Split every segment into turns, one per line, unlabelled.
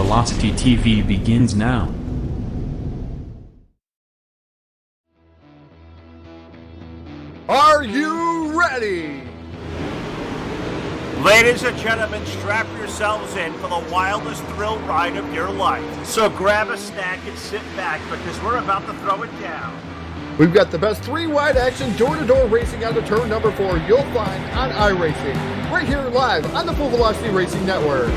Velocity TV begins now.
Are you ready?
Ladies and gentlemen, strap yourselves in for the wildest thrill ride of your life. So grab a snack and sit back because we're about to throw it down.
We've got the best three-wide action door-to-door racing on the turn number 4 you'll find on iRacing, right here live on the Full Velocity Racing Network.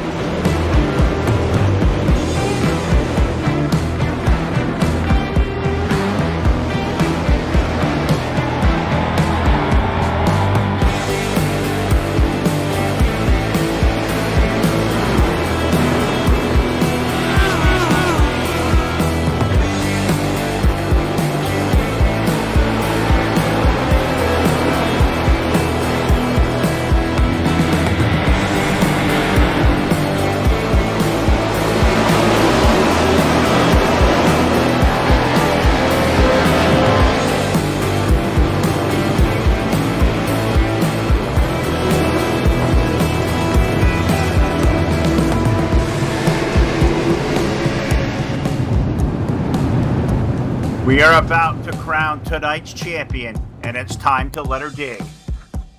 We are about to crown tonight's champion, and it's time to let her dig.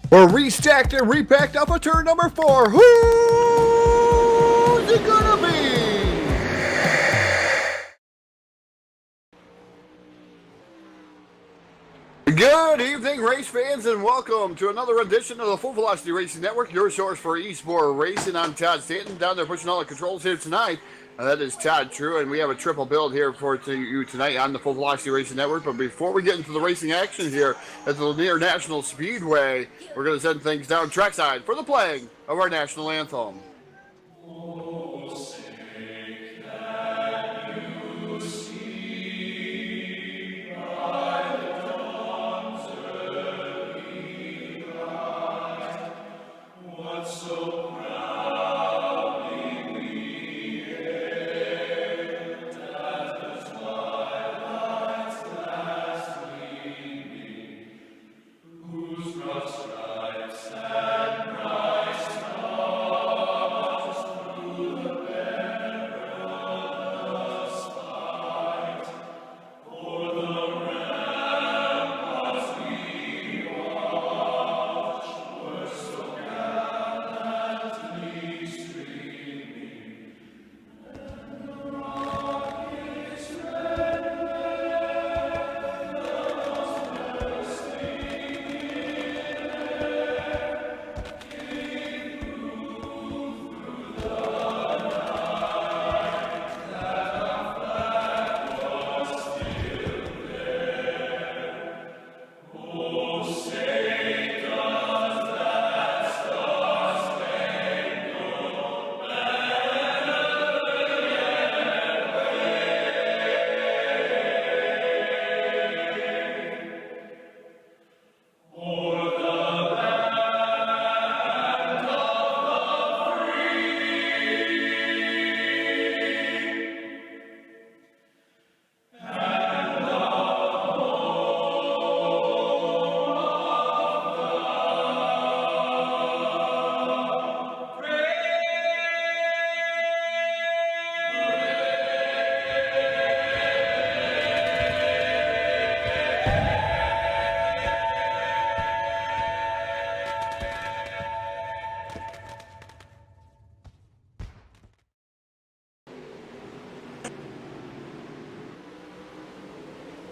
We're restacked and repacked off of turn number 4. Who's it gonna be? Good evening, race fans, and welcome to another edition of the Full Velocity Racing Network, your source for eSport racing. I'm Todd Stanton, down there pushing all the controls here tonight. That is Todd True, and we have a triple build here for you tonight on the Full Velocity Racing Network. But before we get into the racing action here at the Lanier National Speedway, we're going to send things down trackside for the playing of our national anthem.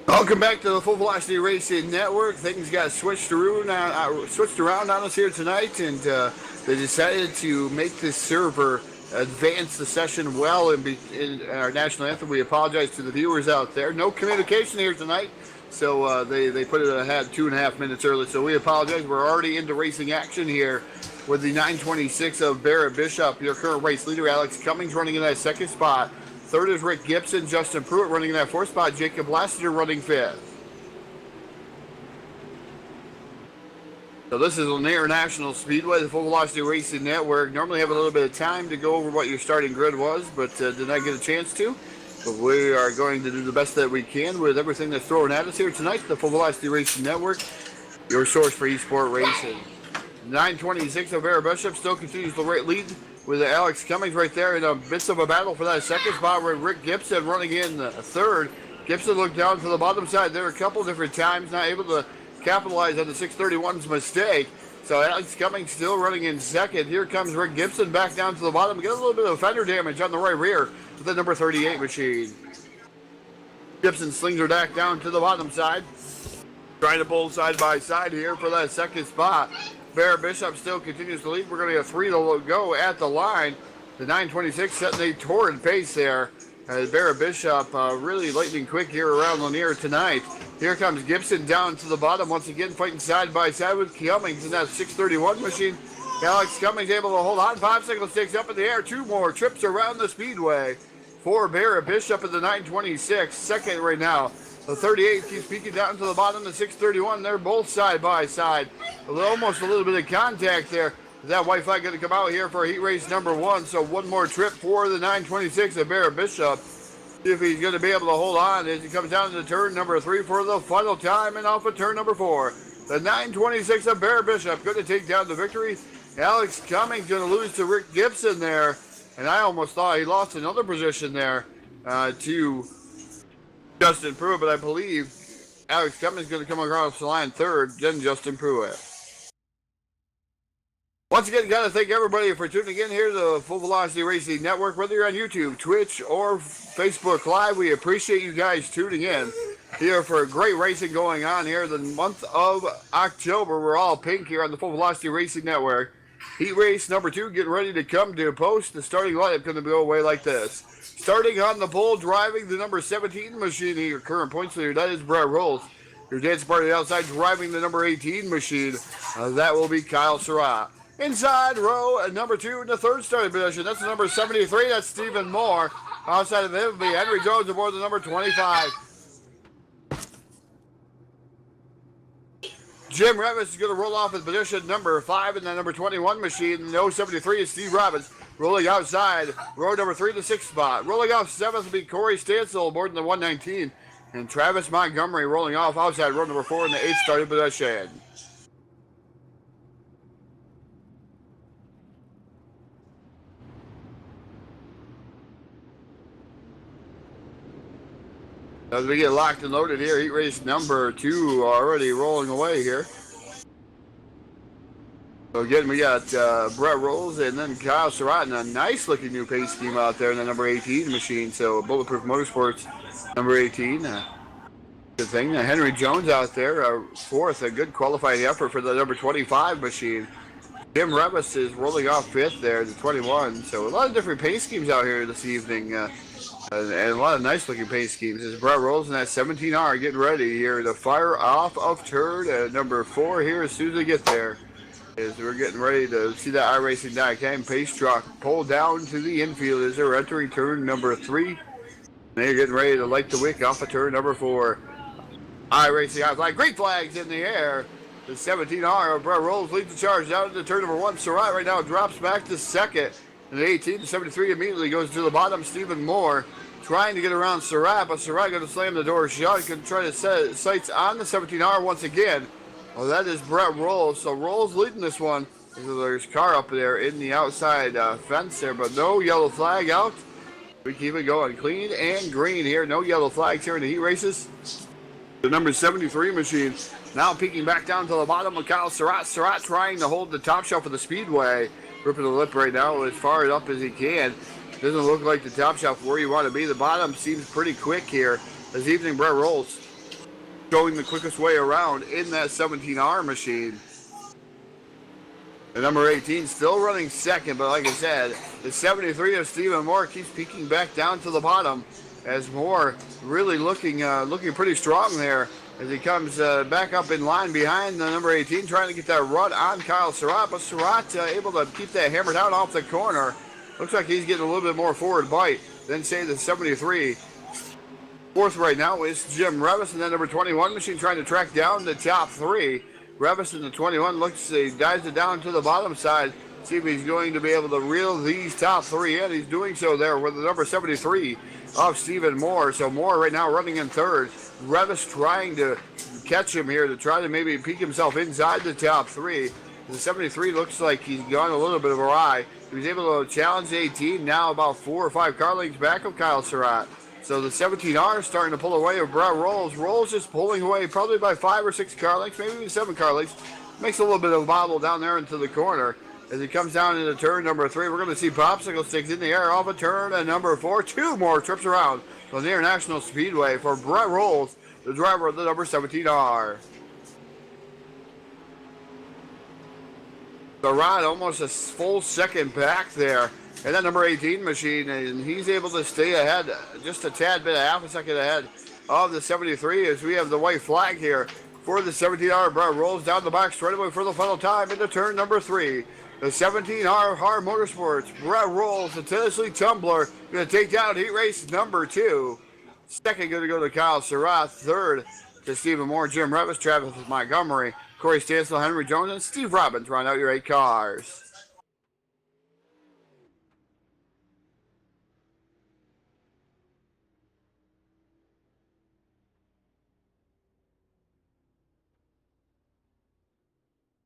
Welcome back to the Full Velocity Racing Network. Things got switched around on us here tonight, and they decided to make this server advance the session well in our national anthem. We apologize to the viewers out there. No communication here tonight, so they put it ahead 2.5 minutes early. So we apologize. We're already into racing action here with the 926 of Barrett Bishop, your current race leader. Alex Cummings running in that second spot. Third is Rick Gibson. Justin Pruitt running in that fourth spot. Jacob Lassiter running fifth. So this is Lanier National Speedway, the Full Velocity Racing Network. Normally have a little bit of time to go over what your starting grid was, but did not get a chance to. But we are going to do the best that we can with everything that's thrown at us here tonight. The Full Velocity Racing Network, your source for eSport racing. 926 of Barrett Bishop still continues to lead with Alex Cummings right there in the midst of a battle for that second spot with Rick Gibson running in third. Gibson looked down to the bottom side there a couple different times, not able to capitalize on the 631's mistake. So Alex Cummings still running in second. Here comes Rick Gibson back down to the bottom. Get a little bit of fender damage on the right rear with the number 38 machine. Gibson slings her back down to the bottom side. Trying to pull side by side here for that second spot. Bear Bishop still continues to lead. We're going to get 3 to go at the line. The 926 setting a torrid pace there. Bear Bishop really lightning quick here around Lanier tonight. Here comes Gibson down to the bottom once again, fighting side by side with Cummings in that 631 machine. Alex Cummings able to hold on. 5 single sticks up in the air. 2 more trips around the speedway for Bear Bishop at the 926. Second right now. The 38 keeps peeking down to the bottom. The 631, they're both side by side. Almost a little bit of contact there. That white flag going to come out here for heat race number 1. So one more trip for the 926 of Bear Bishop. See if he's going to be able to hold on as he comes down to turn number 3 for the final time and off of turn number 4. The 926 of Bear Bishop going to take down the victory. Alex Cummings going to lose to Rick Gibson there. And I almost thought he lost another position there to Justin Pruitt, but I believe Alex Cummings is going to come across the line third, then Justin Pruitt. Once again, got to thank everybody for tuning in here to the Full Velocity Racing Network, whether you're on YouTube, Twitch, or Facebook Live. We appreciate you guys tuning in here for great racing going on here. The month of October, we're all pink here on the Full Velocity Racing Network. Heat race number 2 getting ready to come to a post. The starting lineup going to go away like this. Starting on the pole, driving the number 17 machine here, current points leader, that is Brett Rolls. Your dance party outside driving the number 18 machine, that will be Kyle Surratt. Inside row number 2 in the third starting position, that's the number 73, that's Stephen Moore. Outside of him will be Henry Jones aboard the number 25. Jim Revis is going to roll off in position number 5 in the number 21 machine. No 73 is Steve Robbins. Rolling outside, row number 3 in the 6th spot. Rolling off 7th will be Corey Stansel aboard in the 119. And Travis Montgomery rolling off outside row number 4 in the 8th starting position. As we get locked and loaded here, heat race number 2 already rolling away here. So again, we got Brett Rolls and then Kyle Surratt and a nice looking new pace scheme out there in the number 18 machine. So Bulletproof Motorsports number 18. Good thing. Henry Jones out there, fourth, a good qualifying effort for the number 25 machine. Jim Revis is rolling off 5th there, the 21. So a lot of different pace schemes out here this evening. And a lot of nice looking paint schemes. As Brett Rolls in that 17R getting ready here to fire off of turn number 4 here as soon as they get there. As we're getting ready to see that iRacing.com pace truck pull down to the infield as they're entering turn number 3. They're getting ready to light the wick off of turn number 4. iRacing outside, great flags in the air. The 17R of Brett Rolls leads the charge down into turn number 1. Surratt right now drops back to second. And the 18 to 73 immediately goes to the bottom. Stephen Moore trying to get around Surratt, but Surratt going to slam the door shut. Going to try to set sights on the 17R once again. Well, that is Brett Rolls. So Rolls leading this one. There's a car up there in the outside fence there, but no yellow flag out. We keep it going clean and green here. No yellow flags here in the heat races. The number 73 machine now peeking back down to the bottom of Kyle Surratt. Surratt trying to hold the top shelf of the speedway. Ripping the lip right now as far up as he can. Doesn't look like the top shelf where you want to be. The bottom seems pretty quick here. This evening, Brett Rolls going the quickest way around in that 17R machine. The number 18 still running second, but like I said, the 73 of Stephen Moore keeps peeking back down to the bottom as Moore really looking pretty strong there as he comes back up in line behind the number 18, trying to get that run on Kyle Surratt, but Surratt able to keep that hammered down off the corner. Looks like he's getting a little bit more forward bite than, say, the 73. Fourth right now is Jim Revis, and then number 21 machine trying to track down the top 3. Revis in the 21 looks, he dives it down to the bottom side. See if he's going to be able to reel these top 3 in. He's doing so there with the number 73 of Stephen Moore. So Moore right now running in third. Revis trying to catch him here to try to maybe peek himself inside the top 3. The 73 looks like he's gone a little bit of awry. He was able to challenge 18, now about 4 or 5 car lengths back of Kyle Surratt. So the 17R is starting to pull away with Brett Rolls. Rolls just pulling away probably by 5 or 6 car lengths, maybe even 7 car lengths. Makes a little bit of a bobble down there into the corner. As he comes down into turn number 3, we're going to see popsicle sticks in the air off of turn and number 4. 2 more trips around on the International Speedway for Brett Rolls, the driver of the number 17R. The rod almost a full second back there. And that number 18 machine, and he's able to stay ahead, just a tad bit, half a second ahead of the 73 as we have the white flag here for the 17R. Brett Rolls down the back straightaway for the final time into turn number 3. The 17R Hard Motorsports, Brett Rolls, the Tennessee Tumbler, going to take down heat race number 2. Second going to go to Kyle Surratt. Third to Stephen Moore, Jim Revis, Travis Montgomery, Corey Stansel, Henry Jones, and Steve Robbins round out your 8 cars.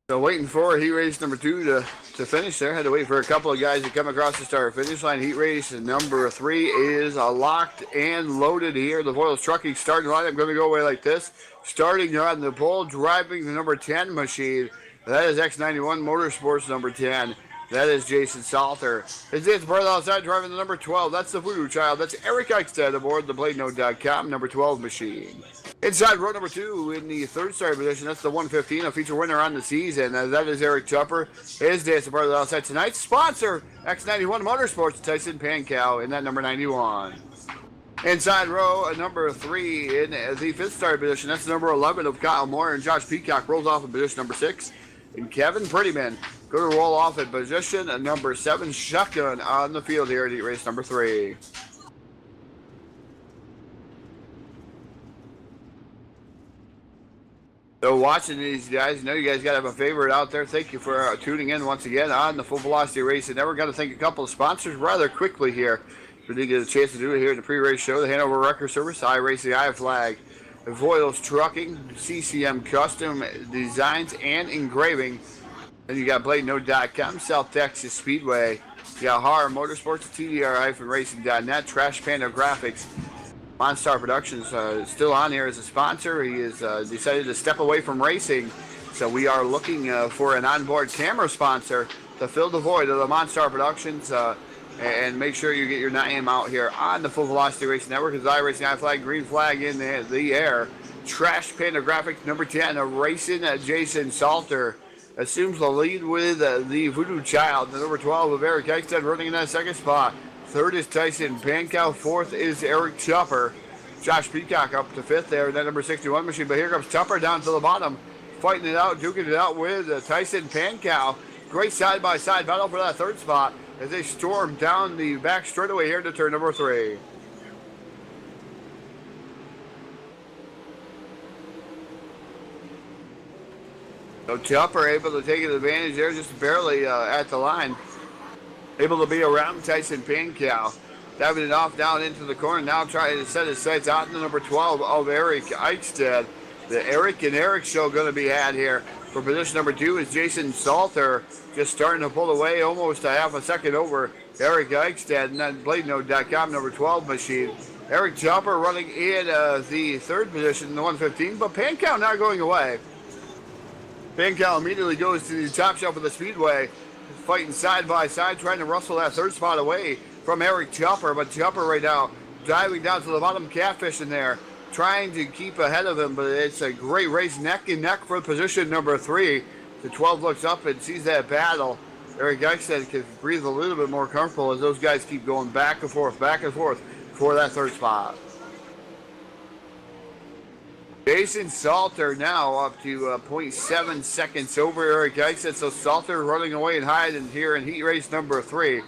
So waiting for heat race number 2 to finish there. Had to wait for a couple of guys to come across the start finish line. Heat race number 3 is locked and loaded here. The Voiles Trucking starting line. I'm going to go away like this. Starting on the pole, driving the number 10 machine. That is X-91 Motorsports number 10. That is Jason Salter. His dad's brother outside driving the number 12. That's the Voodoo Child. That's Eric Eichstead aboard the BladeNote.com number 12 machine. Inside row number 2 in the third starting position, that's the 115, a feature winner on the season. That is Eric Tupper. His dad's brother outside tonight's sponsor, X-91 Motorsports, Tyson Pankow in that number 91. Inside row number 3 in the fifth starting position, that's number 11 of Kyle Moore, and Josh Peacock rolls off in position number 6. And Kevin Prettyman going to roll off at position number 7, shotgun on the field here at heat race number 3. So watching these guys, I know you guys got to have a favorite out there. Thank you for tuning in once again on the Full Velocity Racing Network. Got to thank a couple of sponsors rather quickly here. We did get a chance to do it here in the pre-race show. The Hanover Record Service, iRacing, iFlag, Voiles Trucking, CCM Custom Designs and Engraving. Then you got BladeNote.com, South Texas Speedway. You got Hard Motorsports, TDR-Racing.net, Trash Panda Graphics. Monstar Productions still on here as a sponsor. He has decided to step away from racing, so we are looking for an onboard camera sponsor to fill the void of the Monstar Productions and make sure you get your name out here on the Full Velocity Racing Network. It's iRacing, iFlag, green flag in the air. Trash Panda Graphics number 10, racing Jason Salter assumes the lead with the Voodoo Child. The number 12 of Eric Eichstead running in that second spot. Third is Tyson Pankow. Fourth is Eric Tupper. Josh Peacock up to 5th there, that number 61 machine. But here comes Tupper down to the bottom, fighting it out, duking it out with Tyson Pankow. Great side-by-side battle for that 3rd spot as they storm down the back straightaway here to turn number 3. So Tupper able to take advantage there, just barely at the line. Able to be around Tyson Pankow. Diving it off down into the corner. Now trying to set his sights out in the number 12 of Eric Eichstead. The Eric and Eric show going to be had here. For position number 2 is Jason Salter. Just starting to pull away almost a half a second over Eric Eichstead. And then BladeNote.com number 12 machine. Eric Tupper running in the 3rd position in the 115. But Pankow not going away. Pankow immediately goes to the top shelf of the speedway. Fighting side by side, trying to wrestle that 3rd spot away from Eric Tupper. But Tupper right now diving down to the bottom, catfishing there, trying to keep ahead of him. But it's a great race, neck and neck for position number 3. The 12 looks up and sees that battle. Eric Eichstead can breathe a little bit more comfortable as those guys keep going back and forth for that 3rd spot. Jason Salter now up to 0.7 seconds over Eric Eichstead. So Salter running away and hiding here in heat race number 3.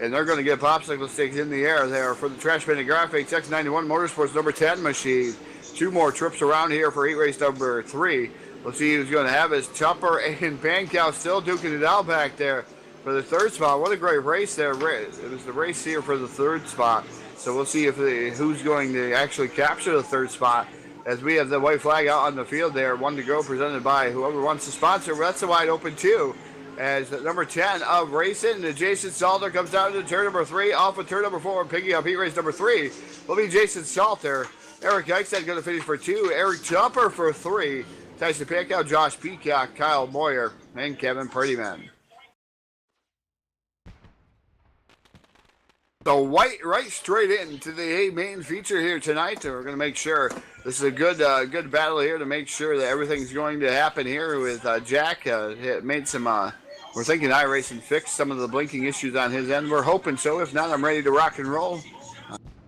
And they're going to get popsicle sticks in the air there for the Trash Panda Graphics X-91 Motorsports number 10 machine. 2 more trips around here for heat race number 3. We'll see who's going to have his Tupper and Pankow still duking it out back there for the 3rd spot. What a great race there. It was the race here for the 3rd spot. So we'll see if who's going to actually capture the 3rd spot. As we have the white flag out on the field there, 1 to go, presented by whoever wants to sponsor. Well, that's a wide open 2. as the number 10 of racing, Jason Salter comes down to turn number 3, off of turn number 4, picking up heat race number 3 will be Jason Salter. Eric Eichstadt going to finish for 2, Eric Jumper for 3, Tyson Pankow, Josh Peacock, Kyle Moyer, and Kevin Prettyman. So right straight into the main feature here tonight. We're going to make sure this is a good battle here to make sure that everything's going to happen here with Jack. Made some, we're thinking iRacing fixed some of the blinking issues on his end. We're hoping so. If not, I'm ready to rock and roll.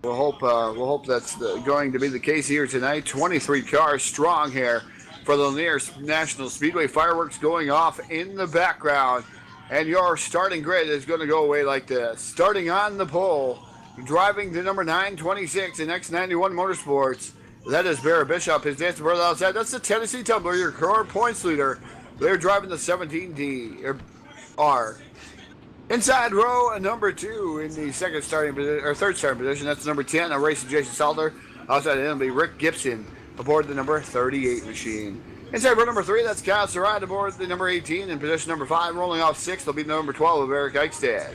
We'll hope that's going to be the case here tonight. 23 cars strong here for the Lanier National Speedway. Fireworks going off in the background. And your starting grid is going to go away like this. Starting on the pole, driving the number 926 in X-91 Motorsports. That is Barrett Bishop. His dance brother outside. That's the Tennessee Tumbler, your current points leader. They're driving the 17D R. Inside row number 2 in the third starting position. That's number 10, a race of Jason Salter. Outside of him will be Rick Gibson aboard the number 38 machine. Inside row number 3, that's Kyle Surratt aboard the number 18. In position number 5, rolling off 6, will be the number 12 of Eric Eichstadt.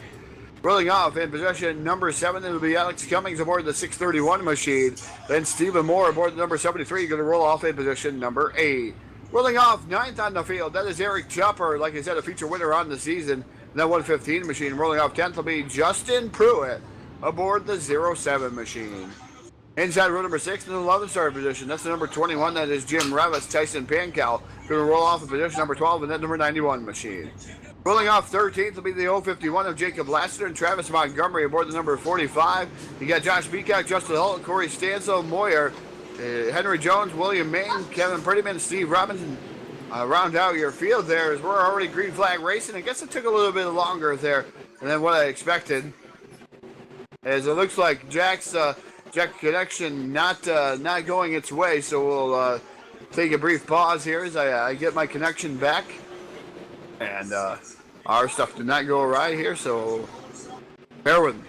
Rolling off in position number 7, it will be Alex Cummings aboard the 631 machine. Then Stephen Moore aboard the number 73, going to roll off in position number 8. Rolling off 9th on the field, that is Eric Chopper, like I said, a feature winner on the season. That 115 machine. Rolling off 10th will be Justin Pruitt aboard the 07 machine. Inside row number 6 in the 11th starting position. That's the number 21. That is Jim Revis, Tyson Pankow. Going to roll off in position number 12 in that number 91 machine. Rolling off 13th will be the 051 of Jacob Lassiter and Travis Montgomery aboard the number 45. You got Josh Peacock, Justin Holt, Corey Stansel, Moyer, Henry Jones, William Main, Kevin Prettyman, Steve Robinson. Round out your field there as we're already green flag racing. I guess it took a little bit longer there than what I expected, as it looks like Jack's connection not going its way. So we'll take a brief pause here as I get my connection back, and our stuff did not go awry here. So bear with me.